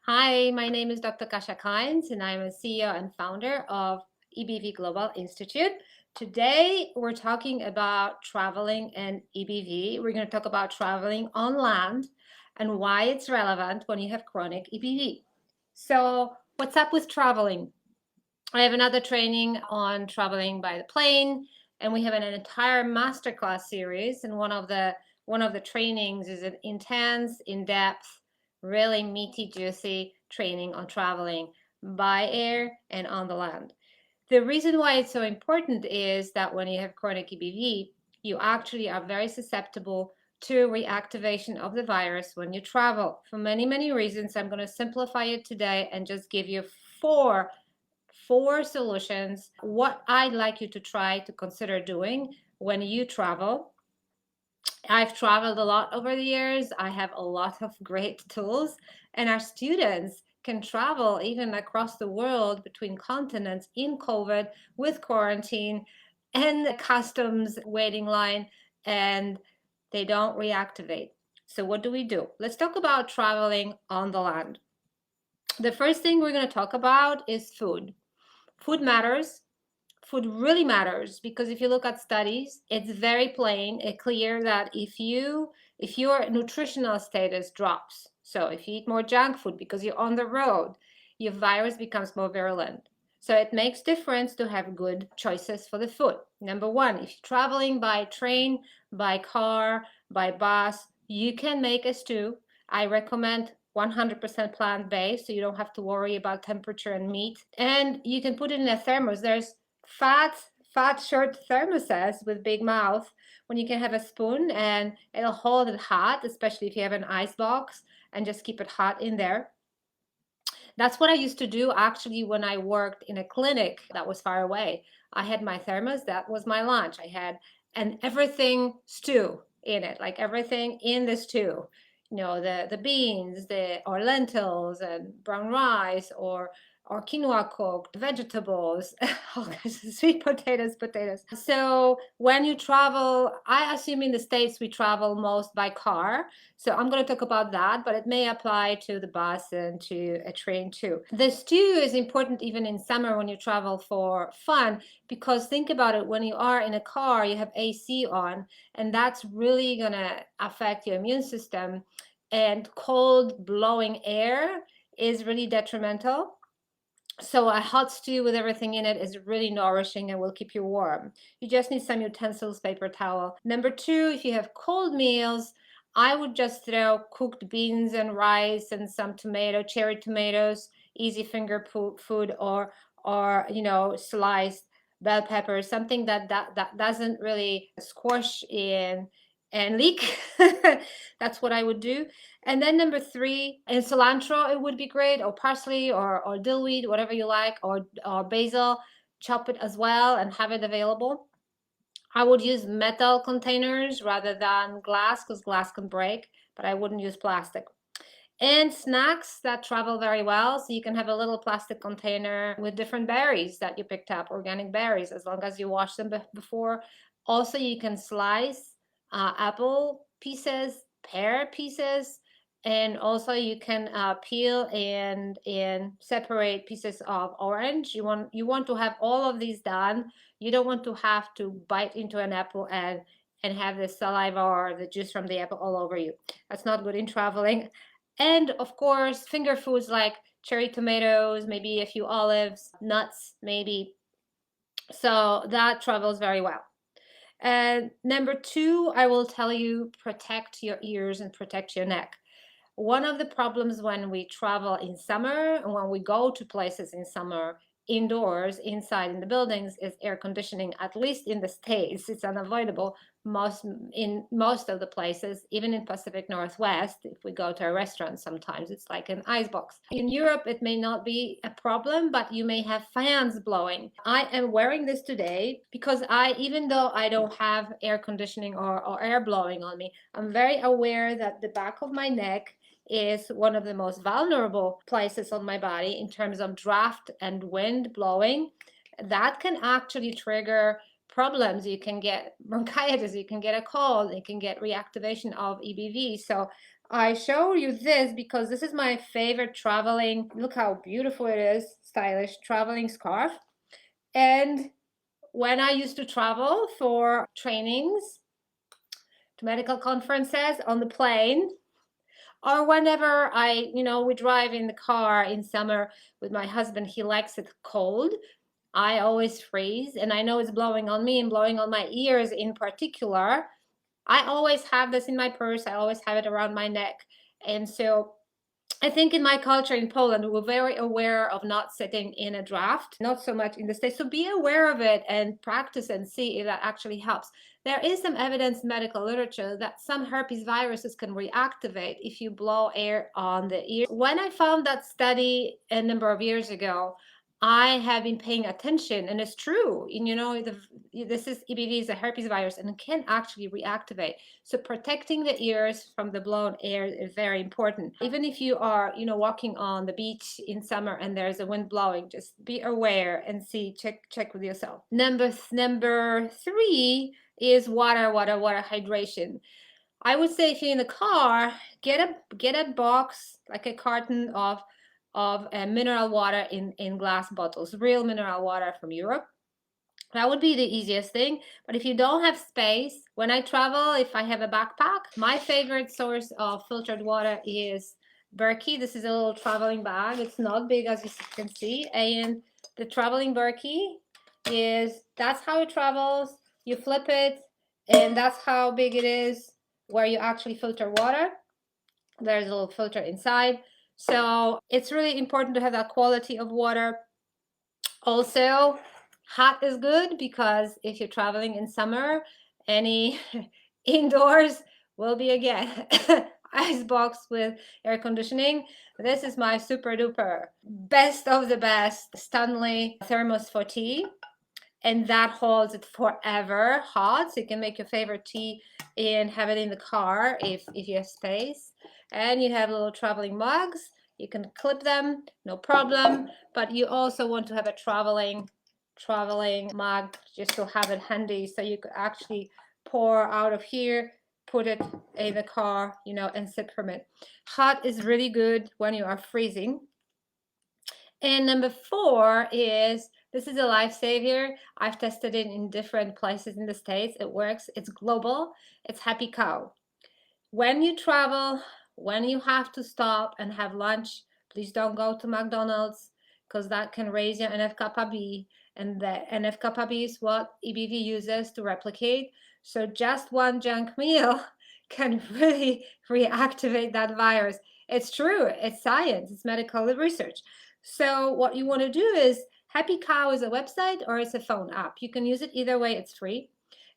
Hi, my name is Dr. Kasia Kynes, and I'm a CEO and founder of EBV Global Institute. Today, we're talking about traveling and EBV. We're going to talk about traveling on land and why it's relevant when you have chronic EBV. So, what's up with traveling? I have another training on traveling by the plane, and we have an entire masterclass series. And one of the trainings is an intense, in-depth, really meaty, juicy training on traveling by air and on the land. The reason why it's so important is that when you have chronic EBV, you actually are very susceptible to reactivation of the virus when you travel for many, many reasons. I'm going to simplify it today and just give you four solutions, what I'd like you to try to consider doing when you travel. I've traveled a lot over the years. I have a lot of great tools, and our students can travel even across the world between continents in COVID with quarantine and the customs waiting line, and they don't reactivate. So, what do we do? Let's talk about traveling on the land. The first thing we're going to talk about is food. Food matters. Food really matters because if you look at studies, it's very plain and clear that if your nutritional status drops, so if you eat more junk food because you're on the road, your virus becomes more virulent. So it makes difference to have good choices for the food. Number one, if you're traveling by train, by car, by bus, you can make a stew. I recommend 100% plant-based, so you don't have to worry about temperature and meat. And you can put it in a thermos. There's fat short thermoses with big mouth when you can have a spoon and it'll hold it hot, especially if you have an ice box, and just keep it hot in there. That's what I used to do actually when I worked in a clinic that was far away. I had my thermos, that was my lunch. I had an everything stew in it, like everything in the stew. The beans, or lentils and brown rice or quinoa cooked, vegetables, all kinds of sweet potatoes. So when you travel, I assume in the States we travel most by car. So I'm going to talk about that, but it may apply to the bus and to a train too. The stew is important even in summer when you travel for fun, because think about it, when you are in a car, you have AC on, and that's really going to affect your immune system. And cold blowing air is really detrimental. So a hot stew with everything in it is really nourishing and will keep you warm. You just need some utensils, paper towel. Number two, if you have cold meals, I would just throw cooked beans and rice and some cherry tomatoes, easy finger food, or sliced bell peppers, something that doesn't really squash in and leak. That's what I would do. And then number three, and cilantro, it would be great, or parsley, or dillweed, whatever you like, or basil. Chop it as well and have it available. I would use metal containers rather than glass because glass can break, but I wouldn't use plastic. And snacks that travel very well. So you can have a little plastic container with different berries that you picked up, organic berries, as long as you wash them before. Also, you can slice apple pieces, pear pieces, and also you can peel and separate pieces of orange. You want to have all of these done. You don't want to have to bite into an apple and have the saliva or the juice from the apple all over you. That's not good in traveling. And of course, finger foods like cherry tomatoes, maybe a few olives, nuts, maybe. So that travels very well. And number two, I will tell you, protect your ears and protect your neck. One of the problems when we travel in summer and when we go to places in summer, indoors, inside in the buildings, is air conditioning. At least in the States, it's unavoidable. In most of the places, even in Pacific Northwest, if we go to a restaurant, sometimes it's like an icebox. In Europe, it may not be a problem, but you may have fans blowing. I am wearing this today because even though I don't have air conditioning or air blowing on me, I'm very aware that the back of my neck is one of the most vulnerable places on my body in terms of draft and wind blowing. That can actually trigger problems. You can get bronchitis, you can get a cold, you can get reactivation of EBV. So I show you this because this is my favorite traveling, look how beautiful it is, stylish traveling scarf. And when I used to travel for trainings, to medical conferences on the plane, or whenever we drive in the car in summer with my husband, he likes it cold. I always freeze, and I know it's blowing on me and blowing on my ears in particular. I always have this in my purse. I always have it around my neck. And so I think in my culture in Poland, we're very aware of not sitting in a draft, not so much in the States. So be aware of it and practice and see if that actually helps. There is some evidence in medical literature that some herpes viruses can reactivate if you blow air on the ear. When I found that study a number of years ago, I have been paying attention, and it's true. And this is EBV is a herpes virus, and it can actually reactivate. So protecting the ears from the blown air is very important. Even if you are, walking on the beach in summer and there's a wind blowing, just be aware and check with yourself. Number 3 is water, hydration. I would say if you're in the car, get a box, like a carton of mineral water in glass bottles, real mineral water from Europe. That would be the easiest thing. But if you don't have space, when I travel, if I have a backpack, my favorite source of filtered water is Berkey. This is a little traveling bag. It's not big, as you can see. And the traveling Berkey that's how it travels. You flip it, and that's how big it is, where you actually filter water. There's a little filter inside. So it's really important to have that quality of water. Also, hot is good, because if you're traveling in summer, any indoors will be again ice box with air conditioning. This is my super duper best of the best Stanley thermos for tea, and that holds it forever hot, so you can make your favorite tea and have it in the car if you have space. And you have little traveling mugs. You can clip them, no problem, but you also want to have a traveling mug just to have it handy, so you could actually pour out of here, put it in the car, and sip from it. Hot is really good when you are freezing. And number 4 is, this is a lifesaver. I've tested it in different places in the States. It works. It's global. It's Happy Cow. When you travel, when you have to stop and have lunch, please don't go to McDonald's, because that can raise your NF-kappa B, and the NF-kappa B is what EBV uses to replicate. So just one junk meal can really reactivate that virus. It's true. It's science. It's medical research. So what you want to do is, Happy Cow is a website or it's a phone app. You can use it either way. It's free.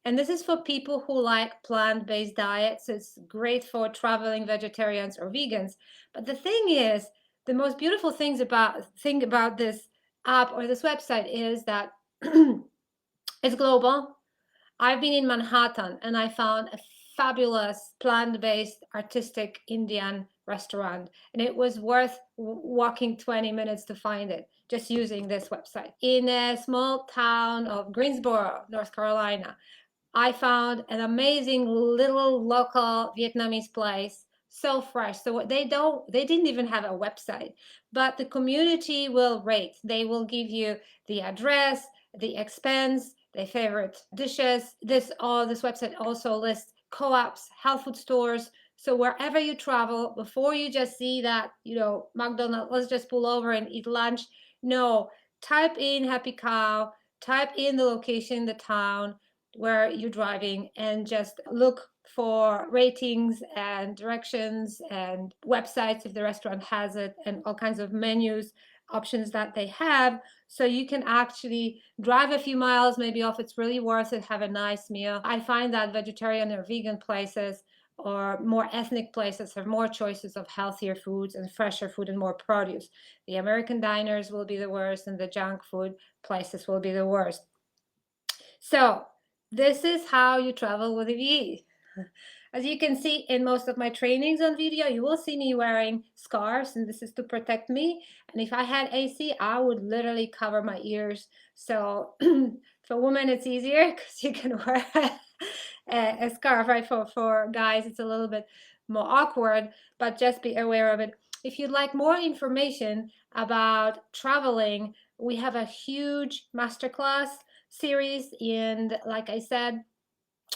And this is for people who like plant-based diets. It's great for traveling vegetarians or vegans. But the thing is, the most beautiful thing about this app or this website is that it's global. I've been in Manhattan and I found a fabulous plant-based artistic Indian restaurant, and it was worth walking 20 minutes to find it, just using this website. In a small town of Greensboro, North Carolina, I found an amazing little local Vietnamese place, so fresh. So they didn't even have a website, but the community will rate. They will give you the address, the expense, their favorite dishes. This website also lists co-ops, health food stores. So wherever you travel, before you just see that, McDonald's, let's just pull over and eat lunch. No, type in Happy Cow, type in the location, the town where you're driving, and just look for ratings and directions and websites if the restaurant has it, and all kinds of menus options that they have, so you can actually drive a few miles, maybe if it's really worth it, have a nice meal. I find that vegetarian or vegan places or more ethnic places have more choices of healthier foods and fresher food and more produce. The American diners will be the worst, and the junk food places will be the worst. So this is how you travel with EBV. As you can see in most of my trainings on video, you will see me wearing scarves, and this is to protect me. And if I had AC, I would literally cover my ears. So for women, it's easier because you can wear a scarf, right? For guys, it's a little bit more awkward, but just be aware of it. If you'd like more information about traveling, we have a huge masterclass series, and like I said,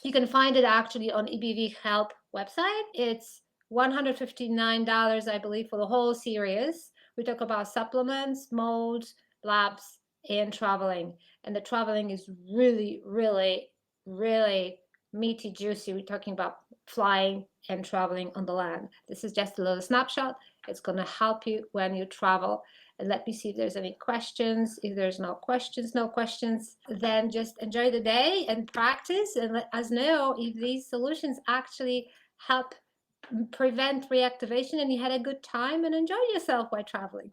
you can find it actually on EBV Help website. It's $159, I believe, for the whole series. We talk about supplements, modes, labs, and traveling. And the traveling is really, really, really meaty, juicy. We're talking about flying and traveling on the land. This is just a little snapshot. It's going to help you when you travel. And let me see if there's any questions. If there's no questions, then just enjoy the day and practice, and let us know if these solutions actually help prevent reactivation and you had a good time and enjoy yourself while traveling.